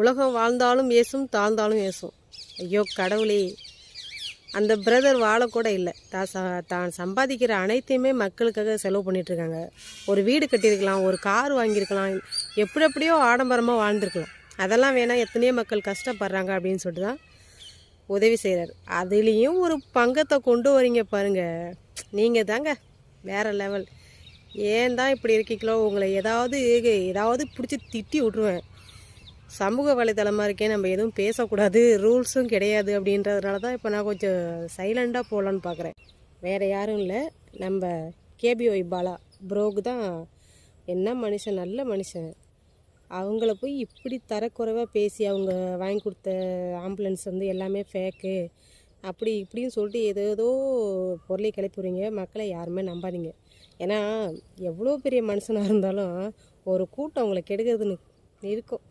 உலகம் வாழ்ந்தாலும் ஏசும், தாழ்ந்தாலும் ஏசும். ஐயோ கடவுளே, அந்த பிரதர் வாழக்கூட இல்லை. தான் சம்பாதிக்கிற அனைத்தையுமே மக்களுக்காக செலவு பண்ணிகிட்ருக்காங்க. ஒரு வீடு கட்டியிருக்கலாம், ஒரு கார் வாங்கியிருக்கலாம், எப்படியோ ஆடம்பரமாக வாழ்ந்துருக்கலாம். அதெல்லாம் வேணால் எத்தனையோ மக்கள் கஷ்டப்படுறாங்க அப்படின்னு சொல்லிட்டு தான் உதவி செய்கிறார். அதுலேயும் ஒரு பங்கத்தை கொண்டு வரீங்க பாருங்கள், நீங்கள் தாங்க வேறு லெவல். ஏன் தான் இப்படி இருக்கீங்களோ, உங்களை ஏதாவது பிடிச்சி திட்டி விட்ருவேன். சமூக வலைதளமாக இருக்கே, நம்ம எதுவும் பேசக்கூடாது, ரூல்ஸும் கிடையாது அப்படின்றதுனால தான் இப்போ நான் கொஞ்சம் சைலண்டாக போகலான்னு பார்க்குறேன். வேறு யாரும் இல்லை, நம்ம கேபிஒய் பாலா ப்ரோக்கு தான். என்ன மனுஷன், நல்ல மனுஷன். அவங்கள போய் இப்படி தரக்குறைவாக பேசி அவங்க வாங்கி கொடுத்த ஆம்புலன்ஸ் எல்லாமே ஃபேக்கு அப்படி இப்படின்னு சொல்லிட்டு ஏதோ பொருளை கிளப்பிடுறீங்க. மக்களை யாருமே நம்பாதீங்க. ஏன்னா எவ்வளோ பெரிய மனுஷனாக இருந்தாலும் ஒரு கூட்டம் அவங்கள கெடுக்கிறதுன்னு இருக்கும்.